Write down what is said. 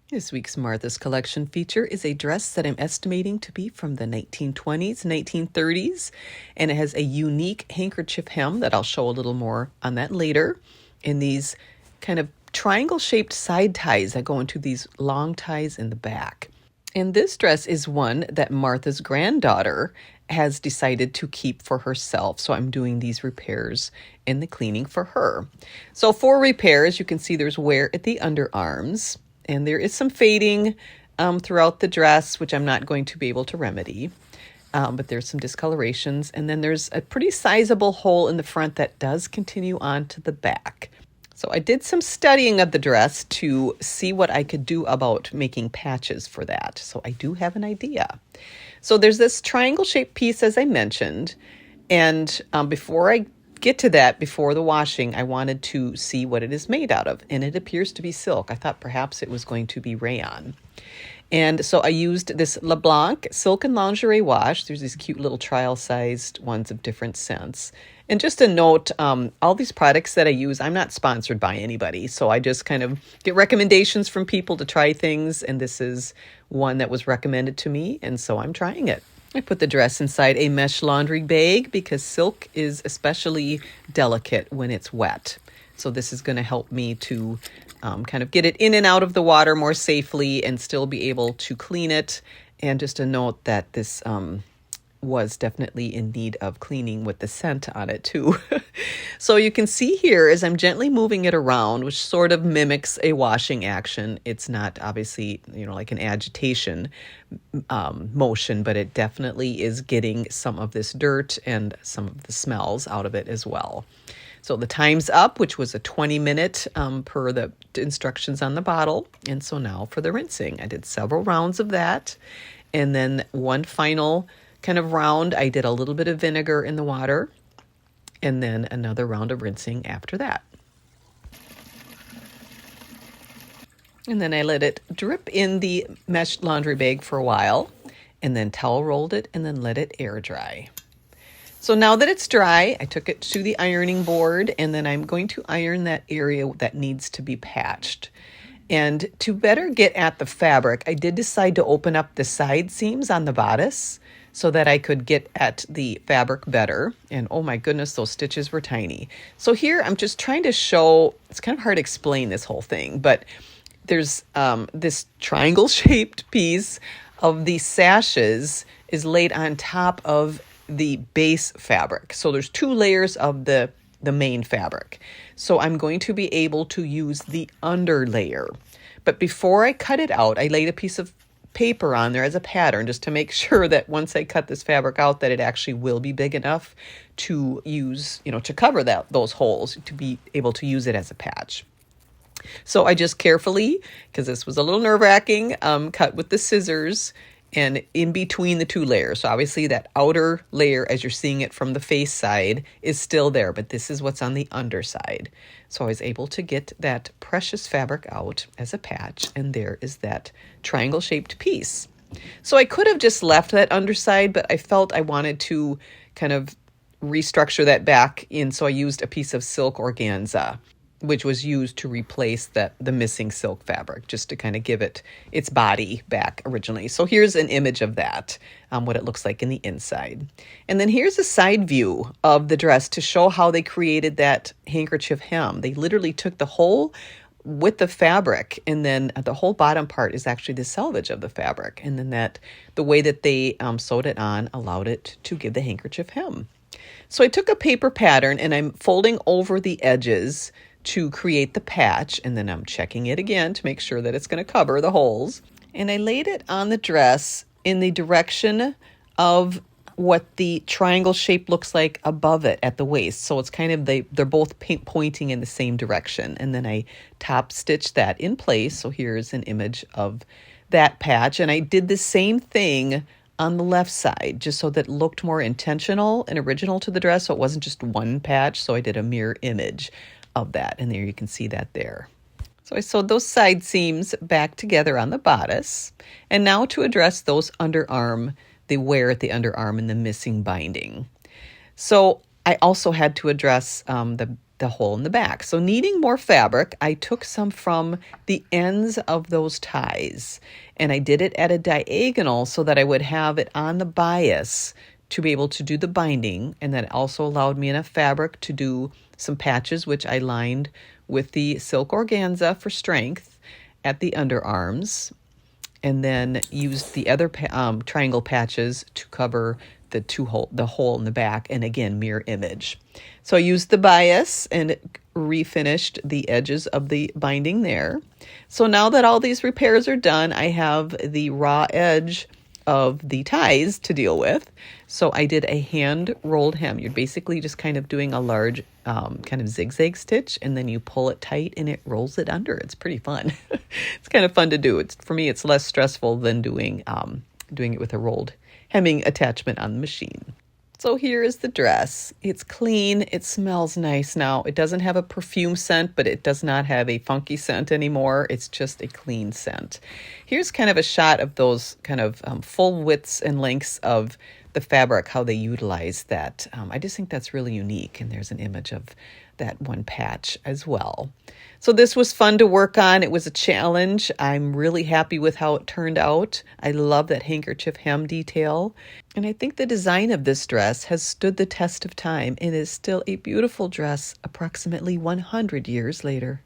This week's Martha's Collection feature is a dress that I'm estimating to be from the 1920s, 1930s, and it has a unique handkerchief hem that I'll show a little more on that later, in these kind of triangle-shaped side ties that go into these long ties in the back. And this dress is one that Martha's granddaughter has decided to keep for herself. So I'm doing these repairs and the cleaning for her. So for repairs, you can see there's wear at the underarms. And there is some fading throughout the dress, which I'm not going to be able to remedy. But there's some discolorations. And then there's a pretty sizable hole in the front that does continue on to the back. So I did some studying of the dress to see what I could do about making patches for that. So I do have an idea. So there's this triangle-shaped piece, as I mentioned. And before I get to that, before the washing, I wanted to see what it is made out of. And it appears to be silk. I thought perhaps it was going to be rayon. And so I used this LeBlanc silk and lingerie wash. There's these cute little trial-sized ones of different scents. And just a note, all these products that I use, I'm not sponsored by anybody. So I just kind of get recommendations from people to try things. And this is one that was recommended to me. And so I'm trying it. I put the dress inside a mesh laundry bag because silk is especially delicate when it's wet. So this is going to help me to kind of get it in and out of the water more safely and still be able to clean it. And just a note that this was definitely in need of cleaning with the scent on it too. So you can see here as I'm gently moving it around, which sort of mimics a washing action. It's not obviously, like an agitation motion, but it definitely is getting some of this dirt and some of the smells out of it as well. So the time's up, which was a 20-minute per the instructions on the bottle. And so now for the rinsing, I did several rounds of that. And then one final kind of round, I did a little bit of vinegar in the water, and then another round of rinsing after that. And then I let it drip in the mesh laundry bag for a while, and then towel rolled it, and then let it air dry. So now that it's dry, I took it to the ironing board, and then I'm going to iron that area that needs to be patched. And to better get at the fabric, I did decide to open up the side seams on the bodice so that I could get at the fabric better. And oh my goodness, those stitches were tiny. So here I'm just trying to show, it's kind of hard to explain this whole thing, but there's this triangle-shaped piece of the sashes is laid on top of the base fabric. So there's two layers of the main fabric. So I'm going to be able to use the under layer. But before I cut it out, I laid a piece of paper on there as a pattern just to make sure that once I cut this fabric out that it actually will be big enough to use, to cover those holes, to be able to use it as a patch. So I just carefully, because this was a little nerve-wracking, cut with the scissors and in between the two layers. So obviously that outer layer, as you're seeing it from the face side, is still there, but this is what's on the underside. So I was able to get that precious fabric out as a patch, and there is that triangle-shaped piece. So I could have just left that underside, but I felt I wanted to kind of restructure that back in, so I used a piece of silk organza, which was used to replace the missing silk fabric, just to kind of give it its body back originally. So here's an image of that, what it looks like in the inside. And then here's a side view of the dress to show how they created that handkerchief hem. They literally took the whole with the fabric, and then the whole bottom part is actually the selvage of the fabric. And then the way that they sewed it on allowed it to give the handkerchief hem. So I took a paper pattern and I'm folding over the edges to create the patch, and then I'm checking it again to make sure that it's going to cover the holes. And I laid it on the dress in the direction of what the triangle shape looks like above it at the waist. So it's kind of, they're both pointing in the same direction. And then I top stitched that in place. So here's an image of that patch. And I did the same thing on the left side, just so that it looked more intentional and original to the dress. So it wasn't just one patch. So I did a mirror image of that, and there you can see that there. So I sewed those side seams back together on the bodice. And now to address those underarm, the wear at the underarm and the missing binding. So I also had to address the the hole in the back. So needing more fabric, I took some from the ends of those ties and I did it at a diagonal so that I would have it on the bias to be able to do the binding, and that also allowed me enough fabric to do some patches, which I lined with the silk organza for strength at the underarms, and then used the other triangle patches to cover the hole in the back, and again, mirror image. So I used the bias and refinished the edges of the binding there. So now that all these repairs are done, I have the raw edge of the ties to deal with. So I did a hand rolled hem. You're basically just kind of doing a large kind of zigzag stitch, and then you pull it tight and it rolls it under. It's pretty fun. It's kind of fun to do. For me, it's less stressful than doing it with a rolled hemming attachment on the machine. So here is the dress. It's clean. It smells nice now. It doesn't have a perfume scent, but it does not have a funky scent anymore. It's just a clean scent. Here's kind of a shot of those kind of full widths and lengths of the fabric, how they utilize that. I just think that's really unique. And there's an image of that one patch as well. So this was fun to work on. It was a challenge. I'm really happy with how it turned out. I love that handkerchief hem detail. And I think the design of this dress has stood the test of time and is still a beautiful dress approximately 100 years later.